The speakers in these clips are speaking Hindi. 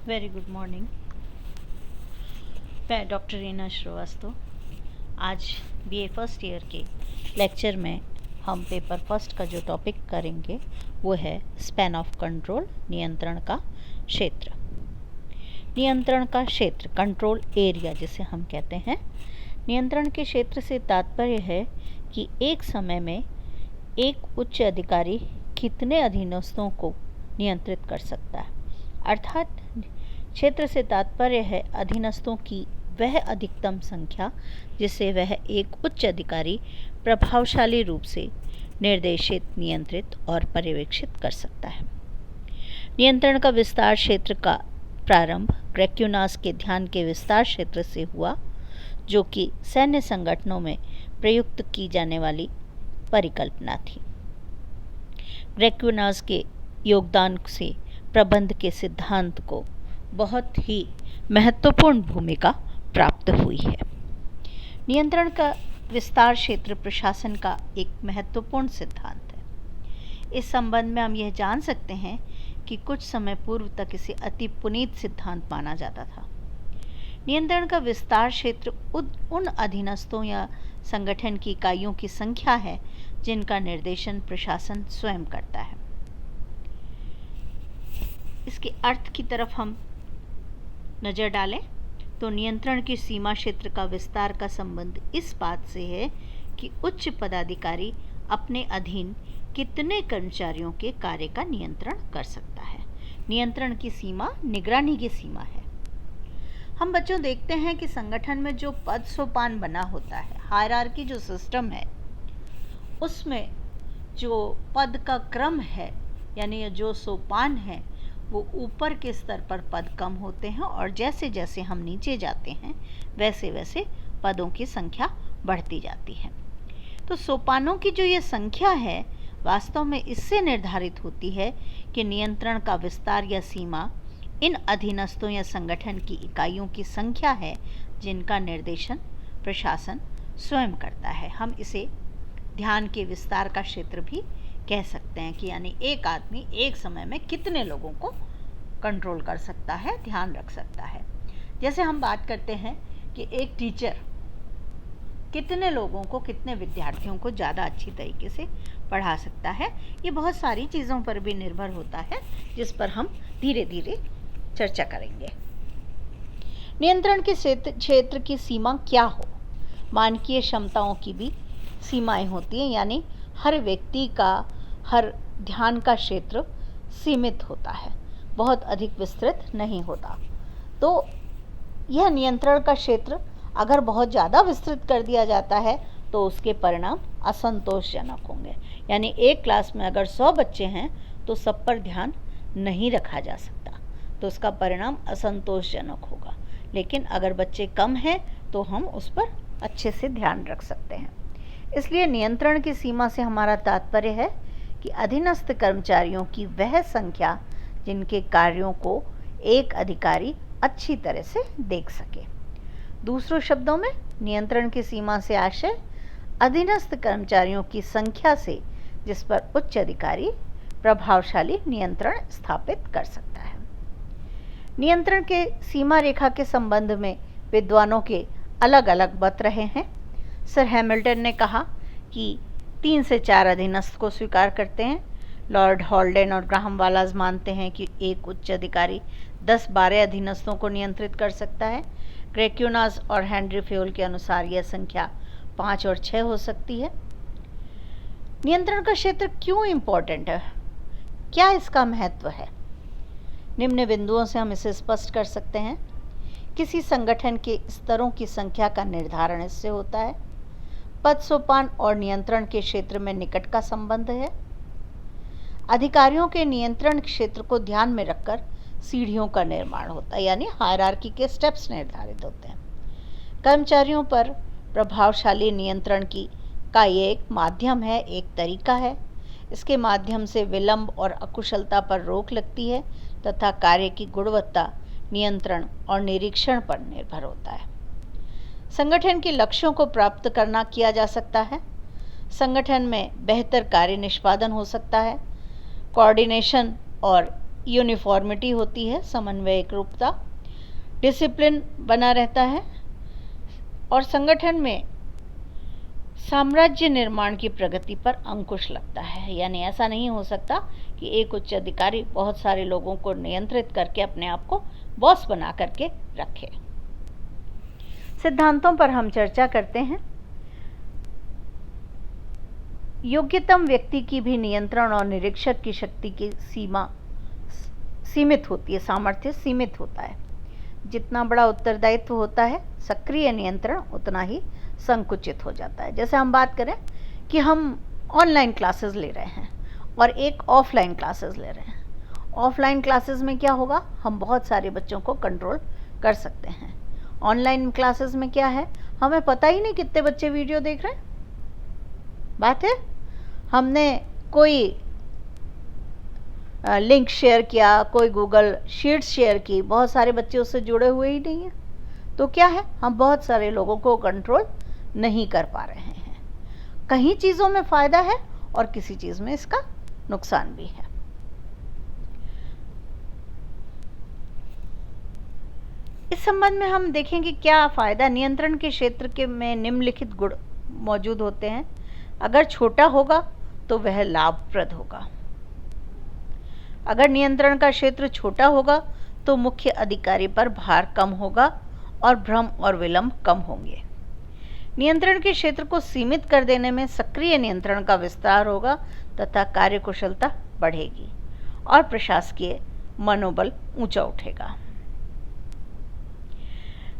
Very good morning. मैं डॉक्टर रीना श्रीवास्तव। आज बीए फर्स्ट ईयर के लेक्चर में हम पेपर फर्स्ट का जो टॉपिक करेंगे वो है स्पैन ऑफ कंट्रोल, नियंत्रण का क्षेत्र। नियंत्रण का क्षेत्र, कंट्रोल एरिया जिसे हम कहते हैं। नियंत्रण के क्षेत्र से तात्पर्य है कि एक समय में एक उच्च अधिकारी कितने अधीनस्थों को नियंत्रित कर सकता है। अर्थात क्षेत्र से तात्पर्य है अधीनस्थों की वह अधिकतम संख्या जिसे वह एक उच्च अधिकारी प्रभावशाली रूप से निर्देशित, नियंत्रित और पर्यवेक्षित कर सकता है। नियंत्रण का विस्तार क्षेत्र का प्रारंभ ग्रेक्यूनास के ध्यान के विस्तार क्षेत्र से हुआ, जो कि सैन्य संगठनों में प्रयुक्त की जाने वाली परिकल्पना थी। ग्रेक्यूनास के योगदान से प्रबंध के सिद्धांत को बहुत ही महत्वपूर्ण भूमिका प्राप्त हुई है। नियंत्रण का विस्तार क्षेत्र प्रशासन का एक महत्वपूर्ण सिद्धांत है। इस संबंध में हम यह जान सकते हैं कि कुछ समय पूर्व तक इसे अति पुनीत सिद्धांत माना जाता था। नियंत्रण का विस्तार क्षेत्र उन अधीनस्थों या संगठन की इकाइयों की संख्या है जिनका निर्देशन प्रशासन स्वयं करता है। इसके अर्थ की तरफ हम नज़र डालें तो नियंत्रण की सीमा क्षेत्र का विस्तार का संबंध इस बात से है कि उच्च पदाधिकारी अपने अधीन कितने कर्मचारियों के कार्य का नियंत्रण कर सकता है। नियंत्रण की सीमा निगरानी की सीमा है। हम बच्चों देखते हैं कि संगठन में जो पद सोपान बना होता है, हायरार्की जो सिस्टम है, उसमें जो पद का क्रम है यानी जो सोपान है वो ऊपर के स्तर पर पद कम होते हैं और जैसे जैसे हम नीचे जाते हैं वैसे वैसे पदों की संख्या बढ़ती जाती है। तो सोपानों की जो ये संख्या है वास्तव में इससे निर्धारित होती है कि नियंत्रण का विस्तार या सीमा इन अधीनस्थों या संगठन की इकाइयों की संख्या है जिनका निर्देशन प्रशासन स्वयं करता है। हम इसे ध्यान के विस्तार का क्षेत्र भी कह सकते हैं कि यानी एक आदमी एक समय में कितने लोगों को कंट्रोल कर सकता है, ध्यान रख सकता है। जैसे हम बात करते हैं कि एक टीचर कितने लोगों को, कितने विद्यार्थियों को ज़्यादा अच्छी तरीके से पढ़ा सकता है। ये बहुत सारी चीज़ों पर भी निर्भर होता है जिस पर हम धीरे धीरे चर्चा करेंगे। नियंत्रण के क्षेत्र की सीमा क्या हो? मानकीय क्षमताओं की भी सीमाएं होती हैं, यानी हर व्यक्ति का, हर ध्यान का क्षेत्र सीमित होता है, बहुत अधिक विस्तृत नहीं होता। तो यह नियंत्रण का क्षेत्र अगर बहुत ज़्यादा विस्तृत कर दिया जाता है तो उसके परिणाम असंतोषजनक होंगे। यानी एक क्लास में अगर 100 बच्चे हैं तो सब पर ध्यान नहीं रखा जा सकता, तो उसका परिणाम असंतोषजनक होगा। लेकिन अगर बच्चे कम हैं तो हम उस पर अच्छे से ध्यान रख सकते हैं। इसलिए नियंत्रण की सीमा से हमारा तात्पर्य है कि अधीनस्थ कर्मचारियों की वह संख्या जिनके कार्यों को एक अधिकारी अच्छी तरह से देख सके। दूसरों शब्दों में नियंत्रण की सीमा से आशय अधीनस्थ कर्मचारियों की संख्या से जिस पर उच्च अधिकारी प्रभावशाली नियंत्रण स्थापित कर सकता है। नियंत्रण के सीमा रेखा के संबंध में विद्वानों के अलग अलग मत रहे हैं। सर हैमिल्टन ने कहा कि 3 से 4 अधीनस्थ को स्वीकार करते हैं। लॉर्ड हॉल्डेन और ग्राहम वालाज मानते हैं कि एक उच्च अधिकारी 10-12 अधीनस्थों को नियंत्रित कर सकता है। ग्रेक्यूनास और हेनरी फ्योल के अनुसार यह संख्या 5 और 6 हो सकती है। नियंत्रण का क्षेत्र क्यों इम्पोर्टेंट है? क्या इसका महत्व है? निम्न बिंदुओं से हम इसे स्पष्ट कर सकते हैं। किसी संगठन के स्तरों की संख्या का निर्धारण इससे होता है। पद सोपान और नियंत्रण के क्षेत्र में निकट का संबंध है। अधिकारियों के नियंत्रण क्षेत्र को ध्यान में रखकर सीढ़ियों का निर्माण होता है, यानी हायरार्की के स्टेप्स निर्धारित होते हैं। कर्मचारियों पर प्रभावशाली नियंत्रण का ये एक माध्यम है, एक तरीका है। इसके माध्यम से विलंब और अकुशलता पर रोक लगती है तथा कार्य की गुणवत्ता नियंत्रण और निरीक्षण पर निर्भर होता है। संगठन के लक्ष्यों को प्राप्त करना किया जा सकता है। संगठन में बेहतर कार्य निष्पादन हो सकता है। कोऑर्डिनेशन और यूनिफॉर्मिटी होती है, समन्वय एकरूपता, डिसिप्लिन बना रहता है और संगठन में साम्राज्य निर्माण की प्रगति पर अंकुश लगता है। यानी ऐसा नहीं हो सकता कि एक उच्च अधिकारी बहुत सारे लोगों को नियंत्रित करके अपने आप को बॉस बना करके रखे। सिद्धांतों पर हम चर्चा करते हैं। योग्यतम व्यक्ति की भी नियंत्रण और निरीक्षक की शक्ति की सीमा सीमित होती है, सामर्थ्य सीमित होता है। जितना बड़ा उत्तरदायित्व होता है, सक्रिय नियंत्रण उतना ही संकुचित हो जाता है। जैसे हम बात करें कि हम ऑनलाइन क्लासेस ले रहे हैं और एक ऑफलाइन क्लासेस ले रहे हैं। ऑफलाइन क्लासेस में क्या होगा, हम बहुत सारे बच्चों को कंट्रोल कर सकते हैं। ऑनलाइन क्लासेस में क्या है, हमें पता ही नहीं कितने बच्चे वीडियो देख रहे हैं। बात है, हमने कोई लिंक शेयर किया, कोई गूगल शीट्स शेयर की, बहुत सारे बच्चे उससे जुड़े हुए ही नहीं हैं, तो क्या है, हम बहुत सारे लोगों को कंट्रोल नहीं कर पा रहे हैं। कहीं चीज़ों में फ़ायदा है और किसी चीज़ में इसका नुकसान भी है। इस संबंध में हम देखेंगे क्या फ़ायदा नियंत्रण के क्षेत्र के में निम्नलिखित गुण मौजूद होते हैं। अगर छोटा होगा तो वह लाभप्रद होगा। अगर नियंत्रण का क्षेत्र छोटा होगा तो मुख्य अधिकारी पर भार कम होगा और भ्रम और विलंब कम होंगे। नियंत्रण के क्षेत्र को सीमित कर देने में सक्रिय नियंत्रण का विस्तार होगा तथा कार्यकुशलता बढ़ेगी और प्रशासकीय मनोबल ऊंचा उठेगा।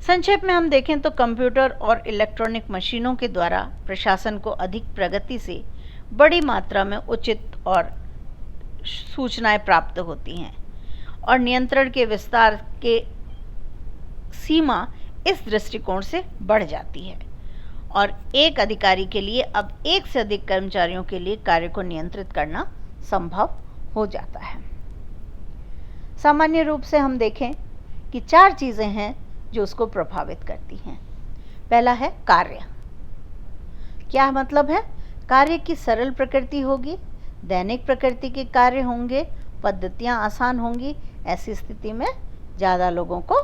संक्षेप में हम देखें तो कंप्यूटर और इलेक्ट्रॉनिक मशीनों के द्वारा प्रशासन को अधिक प्रगति से बड़ी मात्रा में उचित और सूचनाएं प्राप्त होती हैं और नियंत्रण के विस्तार के सीमा इस दृष्टिकोण से बढ़ जाती है और एक अधिकारी के लिए अब एक से अधिक कर्मचारियों के लिए कार्य को नियंत्रित करना संभव हो जाता है। सामान्य रूप से हम देखें कि 4 चीज़ें हैं जो उसको प्रभावित करती हैं। पहला है कार्य। क्या मतलब है, कार्य की सरल प्रकृति होगी, दैनिक प्रकृति के कार्य होंगे, पद्धतियाँ आसान होंगी। ऐसी स्थिति में ज़्यादा लोगों को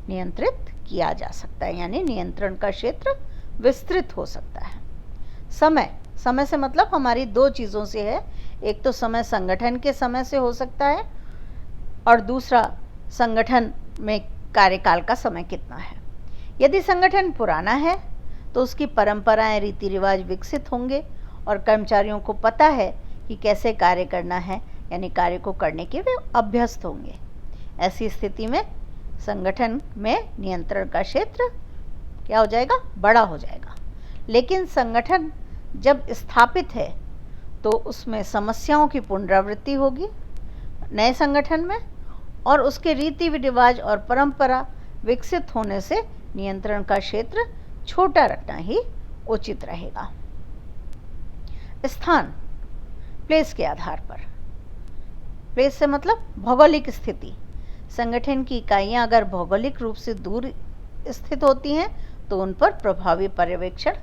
नियंत्रित किया जा सकता है, यानी नियंत्रण का क्षेत्र विस्तृत हो सकता है। समय से मतलब हमारी 2 चीज़ों से है। एक तो समय संगठन के समय से हो सकता है और दूसरा संगठन में कार्यकाल का समय कितना है। यदि संगठन पुराना है तो उसकी परंपराएं, रीति रिवाज विकसित होंगे और कर्मचारियों को पता है कि कैसे कार्य करना है, यानी कार्य को करने के वे अभ्यस्त होंगे। ऐसी स्थिति में संगठन में नियंत्रण का क्षेत्र क्या हो जाएगा, बड़ा हो जाएगा। लेकिन संगठन जब स्थापित है तो उसमें समस्याओं की पुनरावृत्ति होगी नए संगठन में और उसके रीति रिवाज और परंपरा विकसित होने से नियंत्रण का क्षेत्र छोटा रखना ही उचित रहेगा। स्थान, प्लेस के आधार पर, प्लेस से मतलब भौगोलिक स्थिति। संगठन की इकाइयां अगर भौगोलिक रूप से दूर स्थित होती हैं तो उन पर प्रभावी पर्यवेक्षण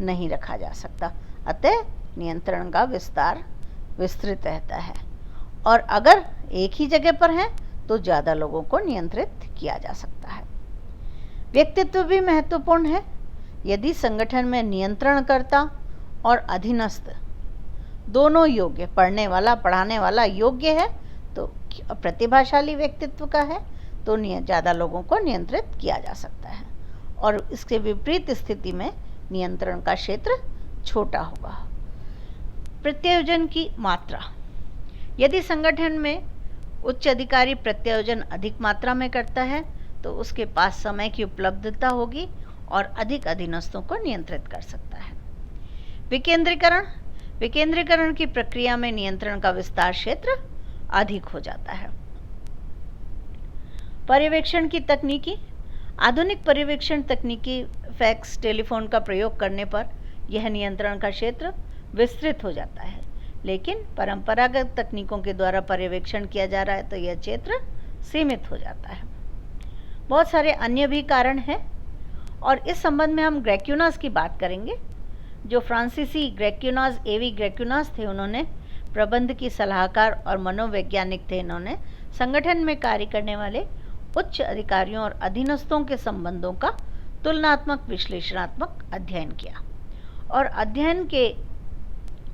नहीं रखा जा सकता, अतः नियंत्रण का विस्तार विस्तृत रहता है। और अगर एक ही जगह पर हैं तो ज़्यादा लोगों को नियंत्रित किया जा सकता है। व्यक्तित्व भी महत्वपूर्ण है। यदि संगठन में नियंत्रणकर्ता और अधीनस्थ दोनों योग्य, पढ़ने वाला पढ़ाने वाला योग्य है तो प्रतिभाशाली व्यक्तित्व का है तो ज़्यादा लोगों को नियंत्रित किया जा सकता है और इसके विपरीत स्थिति में नियंत्रण का क्षेत्र छोटा होगा। प्रत्यायोजन की मात्रा, यदि संगठन में उच्च अधिकारी प्रत्यायोजन अधिक मात्रा में करता है तो उसके पास समय की उपलब्धता होगी और अधिक अधीनस्थों को नियंत्रित कर सकता है। विकेंद्रीकरण की प्रक्रिया में नियंत्रण का विस्तार क्षेत्र अधिक हो जाता है। पर्यवेक्षण की तकनीकी, आधुनिक पर्यवेक्षण तकनीकी फैक्स, टेलीफोन का प्रयोग करने पर यह नियंत्रण का क्षेत्र विस्तृत हो जाता है, लेकिन परंपरागत तकनीकों के द्वारा पर्यवेक्षण किया जा रहा है तो यह क्षेत्र सीमित हो जाता है। बहुत सारे अन्य भी कारण हैं और इस संबंध में हम ग्रैक्यूनास की बात करेंगे। जो फ्रांसीसी ग्रैक्यूनास, एवी ग्रैक्यूनास थे, उन्होंने प्रबंध की सलाहकार और मनोवैज्ञानिक थे। इन्होंने संगठन में कार्य करने वाले उच्च अधिकारियों और अधीनस्थों के संबंधों का तुलनात्मक विश्लेषणात्मक अध्ययन किया और अध्ययन के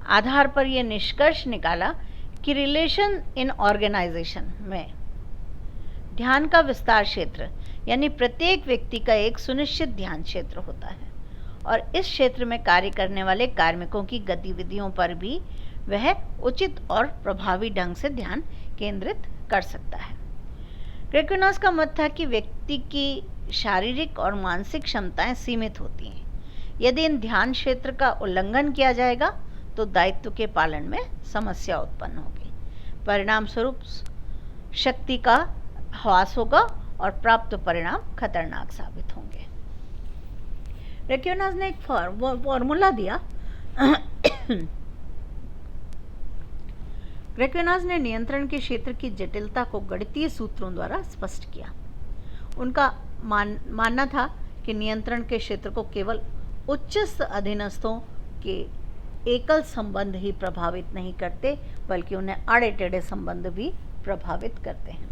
आधार पर यह निष्कर्ष निकाला कि रिलेशन इन ऑर्गेनाइजेशन में ध्यान का विस्तार क्षेत्र यानी प्रत्येक व्यक्ति का एक सुनिश्चित ध्यान क्षेत्र होता है और इस क्षेत्र में कार्य करने वाले कार्मिकों की गतिविधियों पर भी वह उचित और प्रभावी ढंग से ध्यान केंद्रित कर सकता है। ग्रेकोनास का मत था कि व्यक्ति की शारीरिक और मानसिक क्षमताएं सीमित होती हैं। यदि इन ध्यान क्षेत्र का उल्लंघन किया जाएगा तो दायित्व के पालन में समस्या उत्पन्न होगी। परिणाम स्वरूप शक्ति का ह्रास होगा और प्राप्त परिणाम खतरनाक साबित होंगे। ग्रेकोनास ने एक फॉर्मूला दिया। ग्रेकोनास ने नियंत्रण के क्षेत्र की जटिलता को गणितीय सूत्रों द्वारा स्पष्ट किया। उनका मानना था कि नियंत्रण के क्षेत्र को केवल उच्चस्थ अधीनस्थों के एकल संबंध ही प्रभावित नहीं करते बल्कि उन्हें आड़े टेढ़े संबंध भी प्रभावित करते हैं।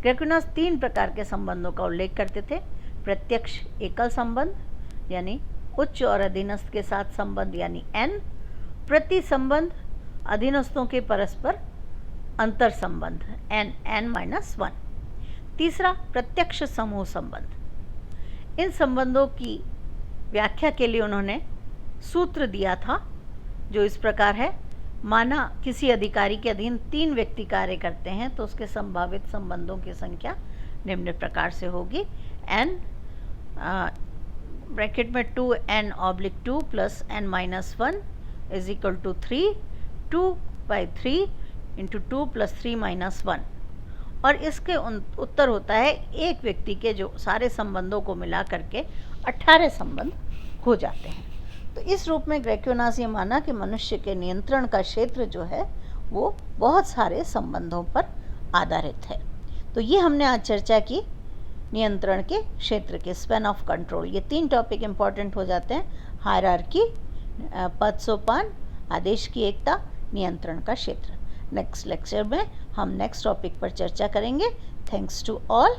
ग्रेकोनास 3 प्रकार के संबंधों का उल्लेख करते थे। प्रत्यक्ष एकल संबंध यानी उच्च और अधीनस्थ के साथ संबंध यानी N, प्रति संबंध अधीनस्थों के परस्पर अंतर संबंध N-1। तीसरा प्रत्यक्ष समूह संबंध। इन संबंधों की व्याख्या के लिए उन्होंने सूत्र दिया था जो इस प्रकार है। माना किसी अधिकारी के अधीन 3 व्यक्ति कार्य करते हैं तो उसके संभावित संबंधों की संख्या निम्न प्रकार से होगी। N ब्रैकेट में 2N/2 plus N-1 is equal to 3, 2/3 into 2 plus 3-1 और इसके उत्तर होता है एक व्यक्ति के जो सारे संबंधों को मिला करके 18 संबंध हो जाते हैं। तो इस रूप में ग्रेकोनास ये माना कि मनुष्य के नियंत्रण का क्षेत्र जो है वो बहुत सारे संबंधों पर आधारित है। तो ये हमने आज चर्चा की नियंत्रण के क्षेत्र के स्पैन ऑफ कंट्रोल। ये 3 टॉपिक इम्पॉर्टेंट हो जाते हैं। हायरार्की, पद सोपान, आदेश की एकता, नियंत्रण का क्षेत्र। नेक्स्ट लेक्चर में हम नेक्स्ट टॉपिक पर चर्चा करेंगे। Thanks to all.